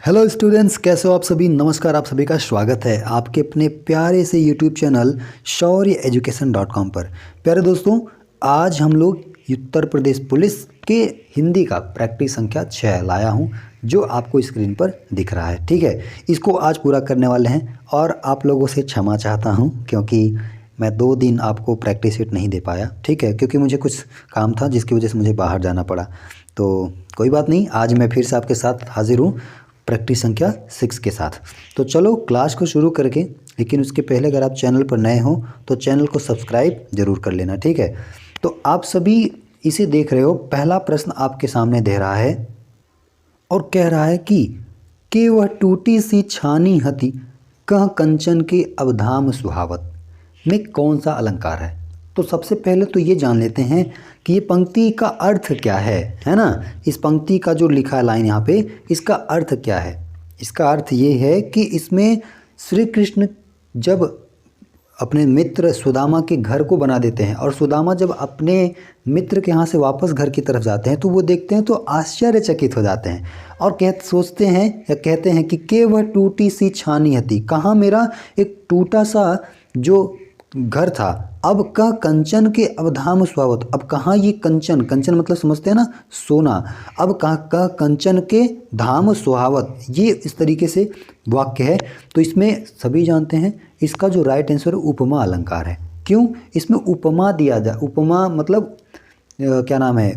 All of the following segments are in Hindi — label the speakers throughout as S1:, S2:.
S1: हेलो स्टूडेंट्स, कैसे हो आप सभी। नमस्कार, आप सभी का स्वागत है आपके अपने प्यारे से यूट्यूब चैनल शौर्य पर। प्यारे दोस्तों, आज हम लोग उत्तर प्रदेश पुलिस के हिंदी का प्रैक्टिस संख्या 6 लाया हूं, जो आपको स्क्रीन पर दिख रहा है। ठीक है, इसको आज पूरा करने वाले हैं और आप लोगों से क्षमा चाहता हूं क्योंकि मैं 2 दिन आपको प्रैक्टिस शीट नहीं दे पाया। ठीक है, क्योंकि मुझे कुछ काम था जिसकी वजह से मुझे बाहर जाना पड़ा। तो कोई बात नहीं, आज मैं फिर से आपके साथ हाजिर हूँ प्रैक्टिस संख्या 6 के साथ। तो चलो क्लास को शुरू करके, लेकिन उसके पहले अगर आप चैनल पर नए हो तो चैनल को सब्सक्राइब जरूर कर लेना। ठीक है, तो आप सभी इसे देख रहे हो। पहला प्रश्न आपके सामने दे रहा है और कह रहा है कि वह टूटी सी छानी हती कह कंचन के अवधाम सुहावत में कौन सा अलंकार है। तो सबसे पहले तो ये जान लेते हैं कि ये पंक्ति का अर्थ क्या है ना। इस पंक्ति का जो लिखा है लाइन यहाँ पे, इसका अर्थ क्या है। इसका अर्थ ये है कि इसमें श्री कृष्ण जब अपने मित्र सुदामा के घर को बना देते हैं और सुदामा जब अपने मित्र के यहाँ से वापस घर की तरफ जाते हैं तो वो देखते हैं तो आश्चर्यचकित हो जाते हैं और सोचते हैं या कहते हैं कि के वह टूटी सी छानी हती, कहाँ मेरा एक टूटा सा जो घर था, अब का कंचन के अवधाम स्वावत, अब कहाँ ये कंचन, कंचन मतलब समझते हैं ना सोना, अब कहाँ का कंचन के धाम सुहावत, ये इस तरीके से वाक्य है। तो इसमें सभी जानते हैं इसका जो राइट आंसर उपमा अलंकार है। क्यों इसमें उपमा दिया जा, उपमा मतलब क्या नाम है,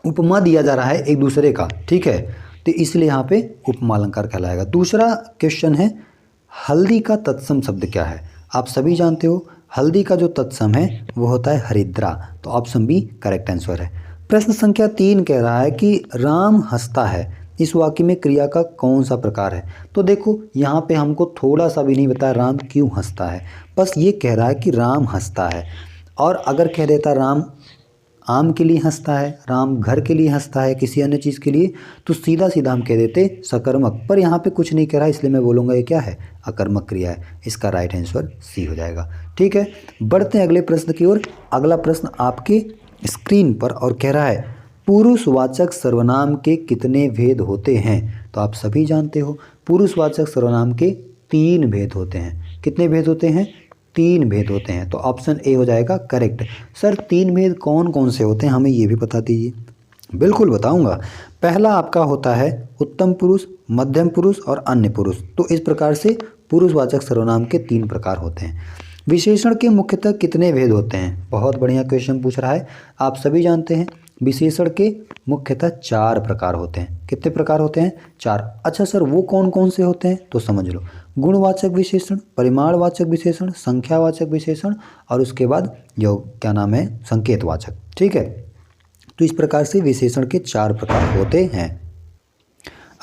S1: उपमा दिया जा रहा है एक दूसरे का। ठीक है, तो इसलिए यहाँ पे उपमा अलंकार कहलाएगा। दूसरा क्वेश्चन है, हल्दी का तत्सम शब्द क्या है। आप सभी जानते हो हल्दी का जो तत्सम है वो होता है हरिद्रा, तो ऑप्शन बी करेक्ट आंसर है। प्रश्न संख्या 3 कह रहा है कि राम हंसता है, इस वाक्य में क्रिया का कौन सा प्रकार है। तो देखो यहाँ पे हमको थोड़ा सा भी नहीं बताया राम क्यों हंसता है, बस ये कह रहा है कि राम हंसता है। और अगर कह देता राम आम के लिए हंसता है, राम घर के लिए हंसता है, किसी अन्य चीज़ के लिए, तो सीधा सीधा हम कह देते सकर्मक। पर यहाँ पे कुछ नहीं कह रहा, इसलिए मैं बोलूँगा ये क्या है, अकर्मक क्रिया है। इसका राइट आंसर सी हो जाएगा। ठीक है, बढ़ते हैं अगले प्रश्न की ओर। अगला प्रश्न आपके स्क्रीन पर और कह रहा है, पुरुषवाचक सर्वनाम के कितने भेद होते हैं। तो आप सभी जानते हो पुरुषवाचक सर्वनाम के 3 भेद होते हैं। कितने भेद होते हैं, 3 भेद होते हैं। तो ऑप्शन ए हो जाएगा करेक्ट। सर 3 भेद कौन कौन से होते हैं, हमें ये भी बता दीजिए। बिल्कुल बताऊंगा। पहला आपका होता है उत्तम पुरुष, मध्यम पुरुष और अन्य पुरुष। तो इस प्रकार से पुरुषवाचक सर्वनाम के 3 प्रकार होते हैं। विशेषण के मुख्यतः कितने भेद होते हैं, बहुत बढ़िया क्वेश्चन पूछ रहा है। आप सभी जानते हैं विशेषण के मुख्यतः 4 प्रकार होते हैं। कितने प्रकार होते हैं, 4। अच्छा सर वो कौन कौन से होते हैं, तो समझ लो। गुणवाचक विशेषण, परिमाणवाचक विशेषण, संख्यावाचक विशेषण और उसके बाद जो क्या नाम है संकेतवाचक। ठीक है, तो इस प्रकार से विशेषण के 4 प्रकार होते हैं।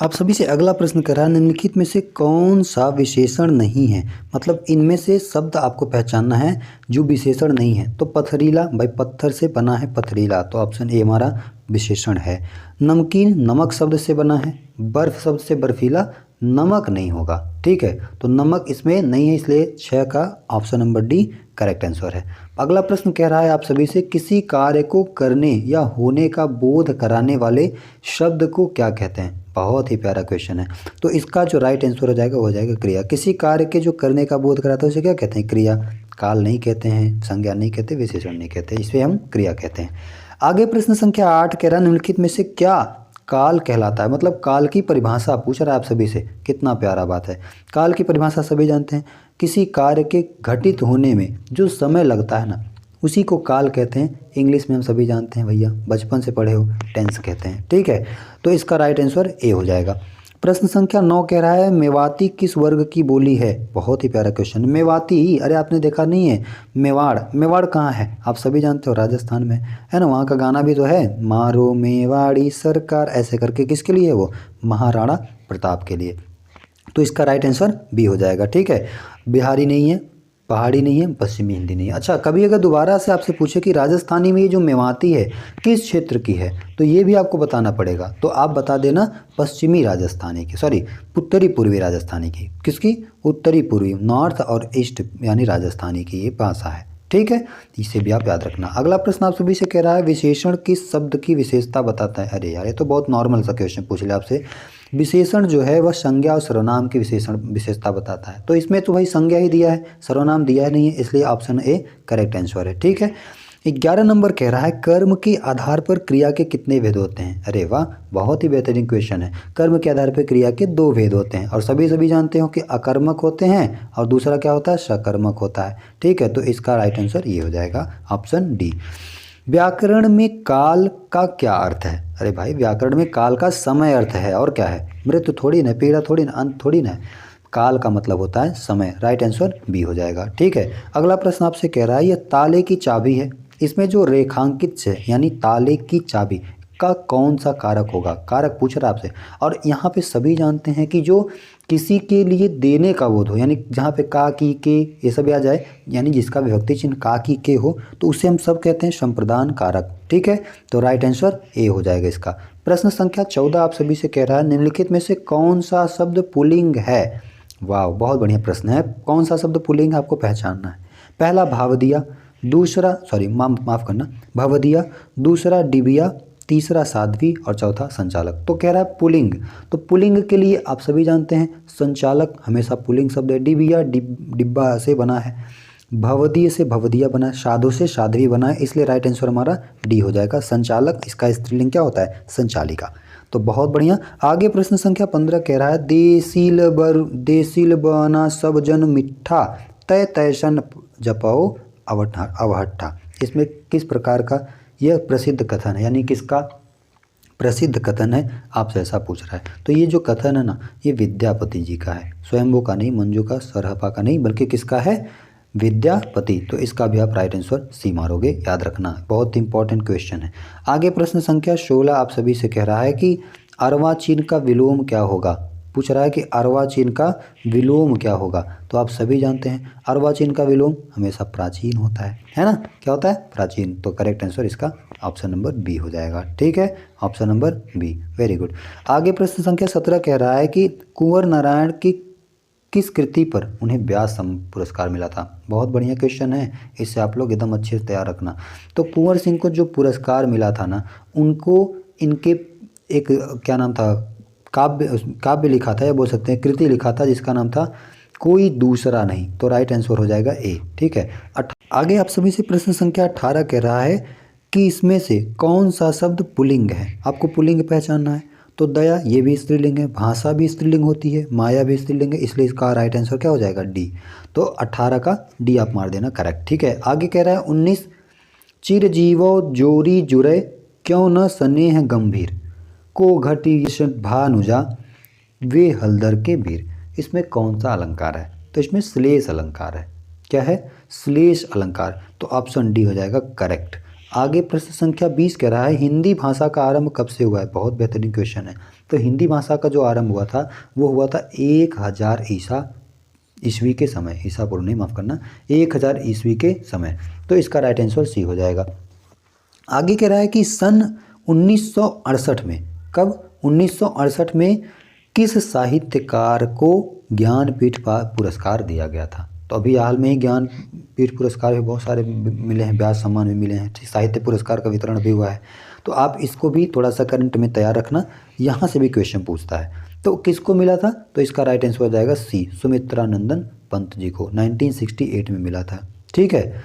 S1: आप सभी से अगला प्रश्न कर रहा है, निम्नलिखित में से कौन सा विशेषण नहीं है। मतलब इनमें से शब्द आपको पहचानना है जो विशेषण नहीं है। तो पथरीला, भाई पत्थर से बना है पथरीला, तो ऑप्शन ए हमारा विशेषण है। नमकीन नमक शब्द से बना है, बर्फ शब्द से बर्फीला नमक नहीं होगा। ठीक है, तो नमक इसमें नहीं है, इसलिए 6 का option number D correct answer है। अगला प्रश्न कह रहा है आप सभी से, किसी कार्य को करने या होने का बोध कराने वाले शब्द को क्या कहते हैं। बहुत ही प्यारा क्वेश्चन है। तो इसका जो राइट आंसर हो जाएगा वो हो जाएगा क्रिया। किसी कार्य के जो करने का बोध कराता है उसे क्या कहते हैं, क्रिया। काल नहीं कहते हैं, संज्ञा नहीं कहते, विशेषण नहीं कहते, इसे हम क्रिया कहते हैं। आगे प्रश्न संख्या 8 कह रहा है, निम्नलिखित में से क्या काल कहलाता है। मतलब काल की परिभाषा पूछ रहा है आप सभी से, कितना प्यारा बात है। काल की परिभाषा सभी जानते हैं, किसी कार्य के घटित होने में जो समय लगता है ना, उसी को काल कहते हैं। इंग्लिश में हम सभी जानते हैं भैया, बचपन से पढ़े हो, टेंस कहते हैं। ठीक है, तो इसका राइट आंसर ए हो जाएगा। प्रश्न संख्या 9 कह रहा है, मेवाती किस वर्ग की बोली है। बहुत ही प्यारा क्वेश्चन। मेवाती, अरे आपने देखा नहीं है मेवाड़, मेवाड़ कहाँ है, आप सभी जानते हो राजस्थान में है ना। वहाँ का गाना भी तो है, मारो मेवाड़ी सरकार, ऐसे करके। किसके लिए है वो, महाराणा प्रताप के लिए। तो इसका राइट आंसर बी हो जाएगा। ठीक है, बिहारी नहीं है, पहाड़ी नहीं है, पश्चिमी हिंदी नहीं है। अच्छा, कभी अगर दोबारा से आपसे पूछे कि राजस्थानी में ये जो मेवाती है किस क्षेत्र की है, तो ये भी आपको बताना पड़ेगा। तो आप बता देना पश्चिमी राजस्थानी की, सॉरी उत्तरी पूर्वी राजस्थानी की। किसकी, उत्तरी पूर्वी, नॉर्थ और ईस्ट यानी राजस्थानी की ये भाषा है। ठीक है, इसे भी आप याद रखना। अगला प्रश्न आप सभी से कह रहा है, विशेषण किस शब्द की विशेषता बताता है। अरे यार ये तो बहुत नॉर्मल सा क्वेश्चन पूछ लिया आपसे। विशेषण जो है वह संज्ञा और सर्वनाम की विशेषता बताता है। तो इसमें तो भाई संज्ञा ही दिया है, सर्वनाम दिया नहीं है, इसलिए ऑप्शन ए करेक्ट आंसर है। ठीक है, 11 नंबर कह रहा है कर्म के आधार पर क्रिया के कितने भेद होते हैं। अरे वाह, बहुत ही बेहतरीन क्वेश्चन है। कर्म के आधार पर क्रिया के 2 भेद होते हैं और सभी जानते हो कि अकर्मक होते हैं और दूसरा क्या होता है, सकर्मक होता है। ठीक है, तो इसका राइट आंसर ये हो जाएगा ऑप्शन डी। व्याकरण में काल का क्या अर्थ है। अरे भाई, व्याकरण में काल का समय अर्थ है, और क्या है, मृत्यु थोड़ी ना, पीड़ा थोड़ी ना, अंत थोड़ी ना। काल का मतलब होता है समय। राइट आंसर बी हो जाएगा। ठीक है, अगला प्रश्न आपसे कह रहा है यह ताले की चाबी है, इसमें जो रेखांकित है यानी ताले की चाबी का कौन सा कारक होगा। कारक पूछ रहा है आपसे। और यहाँ पे सभी जानते हैं कि जो किसी के लिए देने का बोध हो, यानी जहाँ पे का की के ये सब आ जाए, यानी जिसका विभक्ति चिन्ह का की के हो, तो उसे हम सब कहते हैं संप्रदान कारक। ठीक है, तो राइट आंसर ए हो जाएगा इसका। प्रश्न संख्या 14 आप सभी से कह रहा है निम्नलिखित में से कौन सा शब्द पुल्लिंग है। वाह, बहुत बढ़िया प्रश्न है। कौन सा शब्द पुल्लिंग है आपको पहचानना है। पहला भावदिया, दूसरा माफ करना भवदिया, दूसरा डिबिया, तीसरा साध्वी और चौथा संचालक। तो कह रहा है पुलिंग। तो पुलिंग के लिए आप सभी जानते हैं संचालक हमेशा पुलिंग शब्द है। डिबिया डिब्बा से बना है, भवदीय से भवदिया बना है, साधु से साध्वी बना है, इसलिए राइट आंसर हमारा डी हो जाएगा। संचालक इसका स्त्रीलिंग क्या होता है, संचालिका। तो बहुत बढ़िया। आगे प्रश्न संख्या 15 कह रहा है देसील बना सब जन मिठा तय तैसन जपाओ अवहट्ठा। इसमें किस प्रकार का यह प्रसिद्ध कथन है, यानी किसका प्रसिद्ध कथन है, आपसे ऐसा पूछ रहा है। तो ये जो कथन है ना, ये विद्यापति जी का है, स्वयंभू का नहीं, मंजू का, सरहपा का नहीं, बल्कि किसका है, विद्यापति। तो इसका भी आप राइट आंसर सी मारोगे, याद रखना, बहुत इंपॉर्टेंट क्वेश्चन है। आगे प्रश्न संख्या 16 आप सभी से कह रहा है कि अर्वाचीन का विलोम क्या होगा। पूछ रहा है कि अर्वाचीन का विलोम क्या होगा। तो आप सभी जानते हैं अर्वाचीन का विलोम हमेशा प्राचीन होता है ना, क्या होता है, प्राचीन। तो करेक्ट आंसर इसका ऑप्शन नंबर बी हो जाएगा। ठीक है, option number B, very good. आगे प्रश्न संख्या 17 कह रहा है कि कुंवर नारायण की किस कृति पर उन्हें व्यास पुरस्कार मिला था। बहुत बढ़िया क्वेश्चन है, इससे आप लोग एकदम अच्छे से तैयार रखना। तो कुंवर सिंह को जो पुरस्कार मिला था ना, उनको इनके एक क्या नाम था, काव्य लिखा था, या बोल सकते हैं कृति लिखा था, जिसका नाम था कोई दूसरा नहीं। तो राइट आंसर हो जाएगा ए। ठीक है, आगे आप सभी से प्रश्न संख्या 18 कह रहा है कि इसमें से कौन सा शब्द पुल्लिंग है। आपको पुल्लिंग पहचानना है। तो दया ये भी स्त्रीलिंग है, भाषा भी स्त्रीलिंग होती है, माया भी स्त्रीलिंग है, इसलिए इसका राइट आंसर क्या हो जाएगा, डी। तो 18 का डी आप मार देना करेक्ट। ठीक है, आगे कह रहा है 19 चिरजीवो जोरी जुरे क्यों न स्नेह गंभीर को घटी भानुजा वे हलदर के वीर। इसमें कौन सा अलंकार है। तो इसमें श्लेष अलंकार है। क्या है, श्लेष अलंकार। तो ऑप्शन डी हो जाएगा करेक्ट। आगे प्रश्न संख्या 20 कह रहा है हिंदी भाषा का आरंभ कब से हुआ है। बहुत बेहतरीन क्वेश्चन है। तो हिंदी भाषा का जो आरंभ हुआ था वो हुआ था 1000 ईस्वी के समय, ईसा पूर्व नहीं, माफ़ करना, 1000 ईस्वी के समय। तो इसका राइट आंसर सी हो जाएगा। आगे कह रहा है कि सन 1968 में, कब, 1968 में किस साहित्यकार को ज्ञानपीठ पुरस्कार दिया गया था। तो अभी हाल में ही ज्ञानपीठ पुरस्कार भी बहुत सारे मिले हैं, व्यास सम्मान भी मिले हैं, साहित्य पुरस्कार का वितरण भी हुआ है। तो आप इसको भी थोड़ा सा करंट में तैयार रखना, यहाँ से भी क्वेश्चन पूछता है। तो किसको मिला था। तो इसका राइट आंसर हो जाएगा सी, सुमित्रानंदन पंत जी को 1968 में मिला था। ठीक है,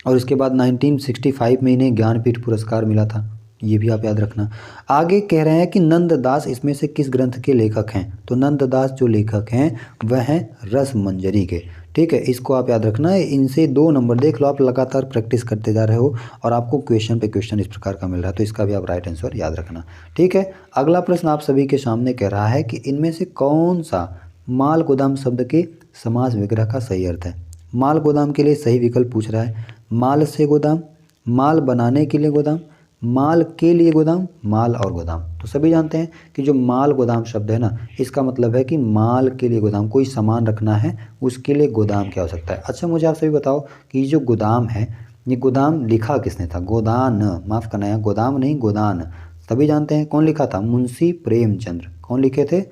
S1: और इसके बाद 1965 में इन्हें ज्ञानपीठ पुरस्कार मिला था, ये भी आप याद रखना। आगे कह रहे हैं कि नंददास इसमें से किस ग्रंथ के लेखक हैं। तो नंददास जो लेखक हैं वह हैं रस मंजरी के। ठीक है, इसको आप याद रखना है। इनसे 2 नंबर देख लो, आप लगातार प्रैक्टिस करते जा रहे हो और आपको क्वेश्चन पे क्वेश्चन इस प्रकार का मिल रहा है, तो इसका भी आप राइट आंसर याद रखना। ठीक है, अगला प्रश्न आप सभी के सामने कह रहा है कि इनमें से कौन सा माल गोदाम शब्द के समास विग्रह का सही अर्थ है। माल गोदाम के लिए सही विकल्प पूछ रहा है, माल से गोदाम, माल बनाने के लिए गोदाम, माल के लिए गोदाम, माल और गोदाम। तो सभी जानते हैं कि जो माल गोदाम शब्द है ना, इसका मतलब है कि माल के लिए गोदाम, कोई सामान रखना है उसके लिए गोदाम क्या हो सकता है। अच्छा, मुझे आप सभी बताओ कि ये जो गोदाम है, ये गोदाम लिखा किसने था। गोदान, माफ़ करना है, गोदाम नहीं, गोदान। सभी जानते हैं कौन लिखा था, मुंशी प्रेमचंद्र। कौन लिखे थे,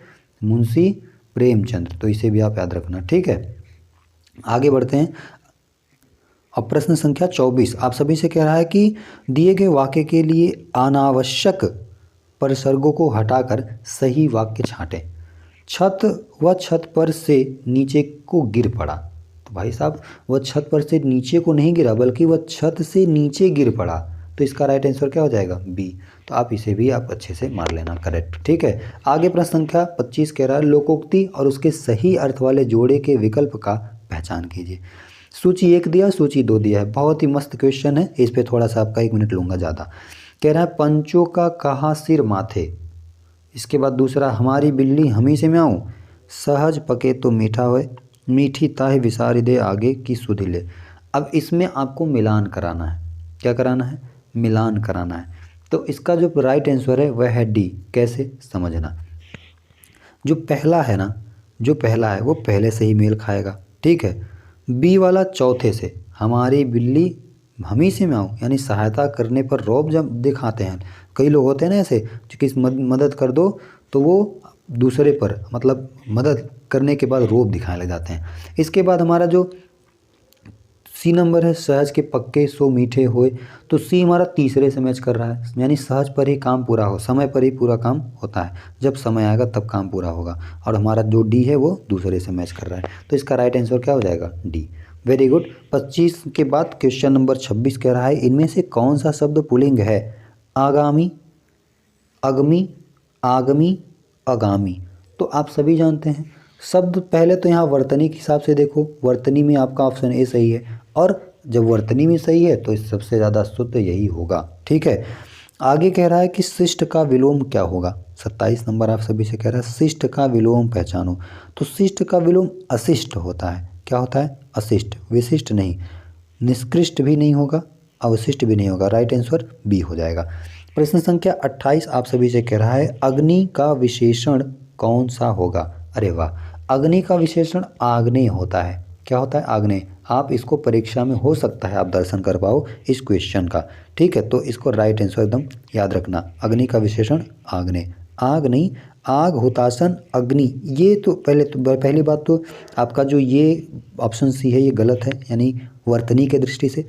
S1: मुंशी प्रेमचंद्र। तो इसे भी आप याद रखना। ठीक है, आगे बढ़ते हैं। अब प्रश्न संख्या 24 आप सभी से कह रहा है कि दिए गए वाक्य के लिए अनावश्यक परिसर्गों को हटाकर सही वाक्य छांटें। छत व छत पर से नीचे को गिर पड़ा। तो भाई साहब वह छत पर से नीचे को नहीं गिरा बल्कि वह छत से नीचे गिर पड़ा। तो इसका राइट आंसर क्या हो जाएगा? बी। तो आप इसे भी आप अच्छे से मार लेना करेक्ट। ठीक है, आगे प्रश्न संख्या 25 कह रहा है लोकोक्ति और उसके सही अर्थ वाले जोड़े के विकल्प का पहचान कीजिए। सूची 1 दिया, सूची 2 दिया है। बहुत ही मस्त क्वेश्चन है, इस पे थोड़ा सा आपका 1 मिनट लूँगा ज़्यादा। कह रहा है पंचों का कहा सिर माथे। इसके बाद दूसरा हमारी बिल्ली हमी से म्याऊं। सहज पके तो मीठा होए, मीठी ताहे विसारी दे आगे की सुधि ले। अब इसमें आपको मिलान कराना है। क्या कराना है? मिलान कराना है। तो इसका जो राइट आंसर है वह है डी। कैसे समझना, जो पहला है ना, जो पहला है वो पहले से ही मेल खाएगा। ठीक है, बी वाला चौथे से, हमारी बिल्ली हमी से म्याऊं यानी सहायता करने पर रौब जब दिखाते हैं। कई लोग होते हैं ना ऐसे जो किस मदद कर दो तो वो दूसरे पर मतलब मदद करने के बाद रौब दिखाने लग जाते हैं। इसके बाद हमारा जो सी नंबर है सहज के पक्के सो मीठे होए। तो सी हमारा तीसरे से मैच कर रहा है यानी सहज पर ही काम पूरा हो, समय पर ही पूरा काम होता है, जब समय आएगा तब काम पूरा होगा। और हमारा जो डी है वो दूसरे से मैच कर रहा है। तो इसका राइट आंसर क्या हो जाएगा? डी। Very good. 25 के बाद क्वेश्चन नंबर 26 कह रहा है इनमें से कौन सा शब्द पुल्लिंग है? आगामी, अगमी, आगमी, आगामी। तो आप सभी जानते हैं शब्द। पहले तो यहाँ वर्तनी के हिसाब से देखो, वर्तनी में आपका ऑप्शन ए सही है और जब वर्तनी में सही है तो इस सबसे ज़्यादा शुद्ध यही होगा। ठीक है, आगे कह रहा है कि शिष्ट का विलोम क्या होगा? 27 नंबर आप सभी से कह रहा है शिष्ट का विलोम पहचानो। तो शिष्ट का विलोम अशिष्ट होता है। क्या होता है? अशिष्ट। विशिष्ट नहीं, निष्कृष्ट भी नहीं होगा, अवशिष्ट भी नहीं होगा। राइट आंसर बी हो जाएगा। प्रश्न संख्या 28 आप सभी से कह रहा है अग्नि का विशेषण कौन सा होगा? अरे वाह, अग्नि का विशेषण आग्नेय होता है। क्या होता है? आग्नेय। आप इसको परीक्षा में हो सकता है आप दर्शन कर पाओ इस क्वेश्चन का। ठीक है, तो इसको राइट आंसर एकदम याद रखना। अग्नि का विशेषण आग्नेय। आग नहीं, आग, हुतासन, अग्नि। ये तो पहली बात तो आपका जो ये ऑप्शन सी है ये गलत है यानी वर्तनी के दृष्टि से।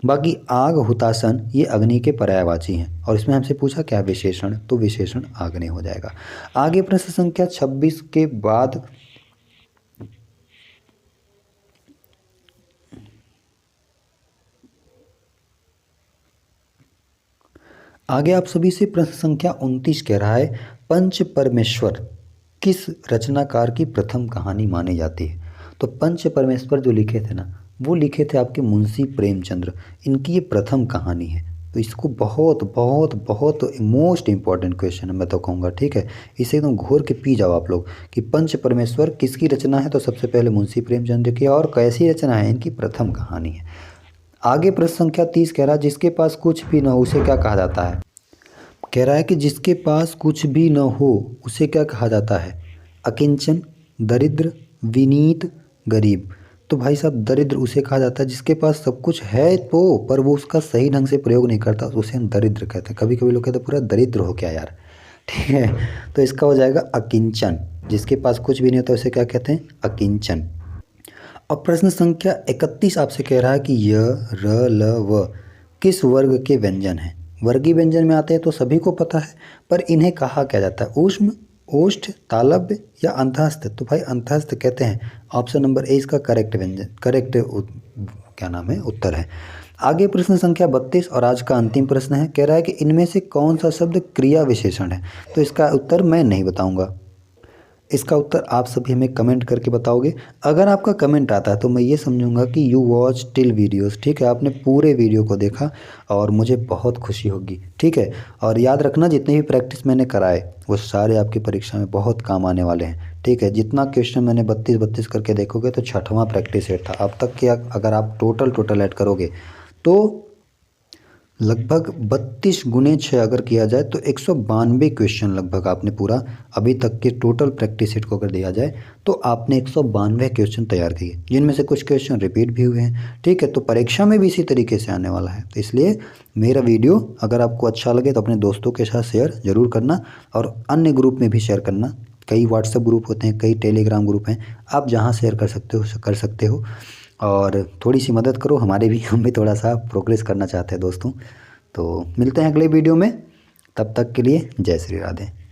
S1: बाकी आग, हुतासन ये अग्नि के पर्यायवाची हैं और इसमें हमसे पूछा क्या विशेषण, तो विशेषण आग्नेय हो जाएगा। आगे प्रश्न संख्या 26 के बाद आगे आप सभी से प्रश्न संख्या 29 कह रहा है पंच परमेश्वर किस रचनाकार की प्रथम कहानी मानी जाती है? तो पंच परमेश्वर जो लिखे थे ना वो लिखे थे आपके मुंशी प्रेमचंद्र। इनकी ये प्रथम कहानी है। तो इसको बहुत बहुत बहुत मोस्ट इंपॉर्टेंट क्वेश्चन है मैं तो कहूँगा। ठीक है, इसे एकदम घोर के पी जाओ आप लोग कि पंच परमेश्वर किसकी रचना है? तो सबसे पहले मुंशी प्रेमचंद्र की। और कैसी रचना है? इनकी प्रथम कहानी है। आगे प्रश्न संख्या 30 कह रहा है जिसके पास कुछ भी न हो उसे क्या कहा जाता है? कह रहा है कि जिसके पास कुछ भी न हो उसे क्या कहा जाता है? अकिंचन, दरिद्र, विनीत, गरीब। तो भाई साहब दरिद्र उसे कहा जाता है जिसके पास सब कुछ है तो पर वो उसका सही ढंग से प्रयोग नहीं करता, उसे हम दरिद्र कहते हैं। कभी कभी लोग कहते हैं पूरा दरिद्र हो क्या यार। ठीक है, तो इसका हो जाएगा अकिंचन। जिसके पास कुछ भी नहीं होता उसे क्या कहते हैं? अकिंचन। अब प्रश्न संख्या 31 आपसे कह रहा है कि य, र, ल, व किस वर्ग के व्यंजन हैं? वर्गीय व्यंजन में आते हैं तो सभी को पता है, पर इन्हें कहा क्या जाता है? ऊष्म, ओष्ठ, तालव्य या अंतःस्थ? तो भाई अंतःस्थ कहते हैं। ऑप्शन नंबर ए इसका करेक्ट व्यंजन क्या नाम है उत्तर है। आगे प्रश्न संख्या 32 और आज का अंतिम प्रश्न है। कह रहा है कि इनमें से कौन सा शब्द क्रिया विशेषण है? तो इसका उत्तर मैं नहीं बताऊंगा, इसका उत्तर आप सभी हमें कमेंट करके बताओगे। अगर आपका कमेंट आता है तो मैं ये समझूंगा कि यू वॉच टिल वीडियोस। ठीक है, आपने पूरे वीडियो को देखा और मुझे बहुत खुशी होगी। ठीक है, और याद रखना जितने भी प्रैक्टिस मैंने कराए वो सारे आपकी परीक्षा में बहुत काम आने वाले हैं। ठीक है, जितना क्वेश्चन मैंने 32 करके देखोगे तो 6वां प्रैक्टिस सेट था अब तक के। अगर आप टोटल ऐड करोगे तो लगभग 32 गुणे 6 अगर किया जाए तो 192 क्वेश्चन लगभग आपने पूरा अभी तक के टोटल प्रैक्टिस सेट को अगर दिया जाए तो आपने 192 क्वेश्चन तैयार किए, जिनमें से कुछ क्वेश्चन रिपीट भी हुए हैं। ठीक है, तो परीक्षा में भी इसी तरीके से आने वाला है। तो इसलिए मेरा वीडियो अगर आपको अच्छा लगे तो अपने दोस्तों के साथ शेयर ज़रूर करना और अन्य ग्रुप में भी शेयर करना। कई व्हाट्सएप ग्रुप होते हैं, कई टेलीग्राम ग्रुप हैं, आप जहाँ शेयर कर सकते हो और थोड़ी सी मदद करो हमारे भी, हम भी थोड़ा सा प्रोग्रेस करना चाहते हैं दोस्तों। तो मिलते हैं अगले वीडियो में, तब तक के लिए जय श्री राधे।